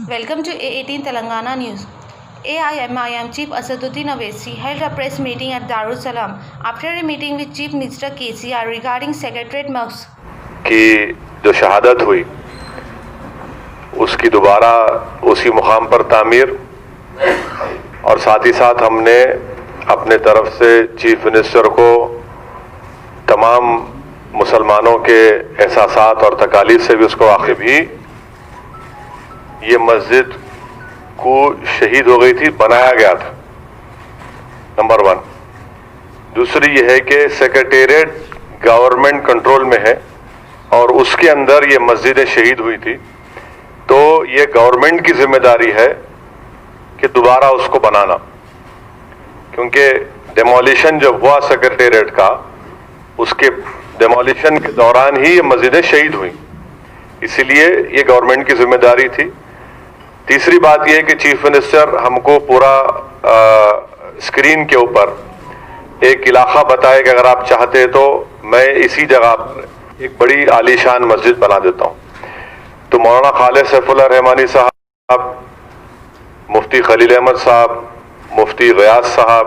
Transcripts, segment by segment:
Welcome to A18 Telangana News. AIMIM Chief Asaduddin Owaisi held a press meeting at Darussalam after a meeting with Chief Minister KCR regarding Secretariat Mosque की जो शहादत हुई उसकी दोबारा उसी मुकाम पर तामीर और साथ ही साथ हमने अपने तरफ से चीफ मिनिस्टर को तमाम मुसलमानों के एहसासात और तकालीफ से भी उसको वाकिफ भी ये मस्जिद को शहीद हो गई थी, बनाया गया था, नंबर 1। दूसरी ये है कि सेक्रेटेरिएट गवर्नमेंट कंट्रोल में है और उसके अंदर ये मस्जिदें शहीद हुई थी, तो ये गवर्नमेंट की जिम्मेदारी है कि दोबारा उसको बनाना, क्योंकि डेमोलिशन जब हुआ सेक्रेटेरिएट का, उसके डेमोलिशन के दौरान ही ये मस्जिदें शहीद हुई, इसीलिए ये गवर्नमेंट की जिम्मेदारी थी। तीसरी बात यह है कि चीफ मिनिस्टर हमको पूरा स्क्रीन के ऊपर एक इलाका बताए कि अगर आप चाहते तो मैं इसी जगह पर एक बड़ी आलीशान मस्जिद बना देता हूं। तो मौलाना खालिद सैफुल्लाह रहमानी साहब, मुफ्ती खलील अहमद साहब, मुफ्ती गयास साहब,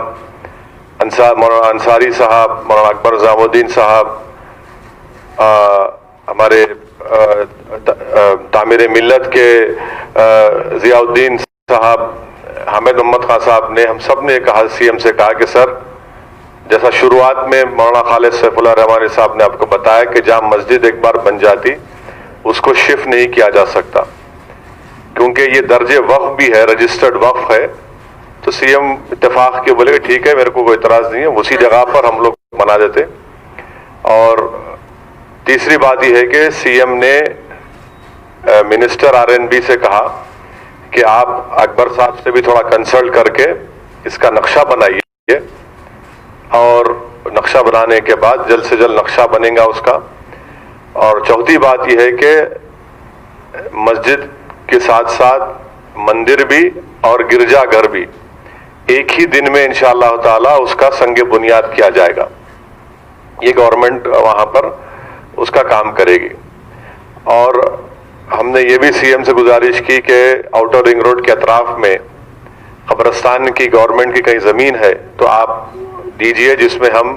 मौलाना अंसारी साहब, मौलाना अकबर निजामुद्दीन साहब, हमारे तामीर मिल्लत के जियाउद्दीन साहब, हामिद मोहम्मद खान साहब ने, हम सब ने कहा, सीएम से कहा कि सर, जैसा शुरुआत में मौलाना खालिद सैफुल्लाह रहमानी साहब ने आपको बताया कि जहां मस्जिद एक बार बन जाती उसको शिफ्ट नहीं किया जा सकता, क्योंकि ये दर्जे वक्फ भी है, रजिस्टर्ड वक्फ है। तो सीएम इत्तेफाक के बोले ठीक है, मेरे को कोई इतराज नहीं है, उसी जगह पर हम लोग बना देते। और तीसरी बात यह है कि सीएम ने मिनिस्टर आरएनबी से कहा कि आप अकबर साहब से भी थोड़ा कंसल्ट करके इसका नक्शा बनाइए, और नक्शा बनाने के बाद जल्द से जल्द नक्शा बनेगा उसका। और चौथी बात यह है कि मस्जिद के साथ साथ मंदिर भी और गिरजाघर भी एक ही दिन में इंशाअल्लाह ताला उसका संगे बुनियाद किया जाएगा। ये गवर्नमेंट वहां पर उसका काम करेगी। और हमने ये भी सीएम से गुजारिश की कि आउटर रिंग रोड के अतराफ में कब्रिस्तान की गवर्नमेंट की कहीं ज़मीन है तो आप दीजिए, जिसमें हम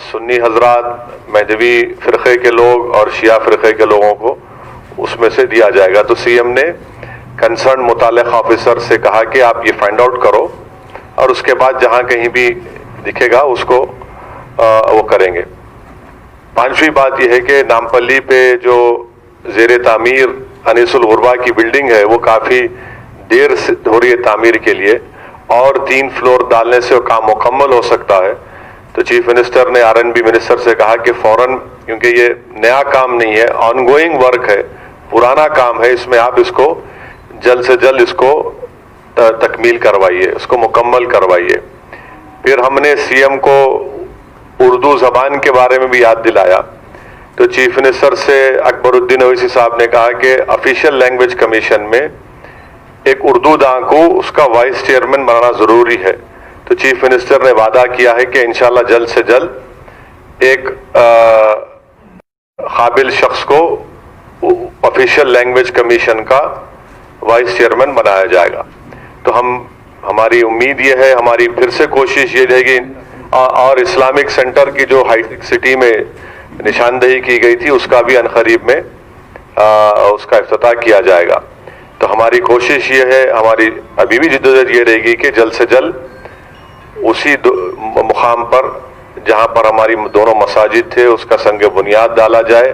सुन्नी हजरात, महदवी फ़िरक़े के लोग और शिया फ़िरक़े के लोगों को उसमें से दिया जाएगा। तो सीएम ने कंसर्न मुताल्लिक़ ऑफिसर से कहा कि आप ये फाइंड आउट करो और उसके बाद जहां कहीं भी दिखेगा उसको वो करेंगे। पांचवी बात यह है कि नामपल्ली पे जो ज़ेरे तामीर अनीसुल गुरबा की बिल्डिंग है वो काफ़ी देर से हो रही है तामीर के लिए, और 3 फ्लोर डालने से वो काम मुकम्मल हो सकता है। तो चीफ मिनिस्टर ने आरएनबी मिनिस्टर से कहा कि फौरन, क्योंकि ये नया काम नहीं है, ऑनगोइंग वर्क है, पुराना काम है, इसमें आप इसको जल्द से जल्द इसको तकमील करवाइए, इसको मुकम्मल करवाइए। फिर हमने सीएम को उर्दू ज़बान के बारे में भी याद दिलाया। तो चीफ मिनिस्टर से अकबरुद्दीन ओवैसी साहब ने कहा कि ऑफिशियल लैंग्वेज कमीशन में एक उर्दू दां को उसका वाइस चेयरमैन बनाना ज़रूरी है। तो चीफ मिनिस्टर ने वादा किया है कि इंशाल्लाह जल्द से जल्द एक काबिल शख्स को ऑफिशियल लैंग्वेज कमीशन का वाइस चेयरमैन बनाया जाएगा। तो हमारी उम्मीद ये है, हमारी फिर से कोशिश ये रहेगी, और इस्लामिक सेंटर की जो हाईटेक सिटी में निशानदेही की गई थी उसका भी अनकरीब में उसका इफ्तिताह किया जाएगा। तो हमारी कोशिश ये है, हमारी अभी भी जिद्दोजहद ये रहेगी कि जल्द से जल्द उसी मुकाम पर जहां पर हमारी दोनों मसाजिद थे उसका संग बुनियाद डाला जाए।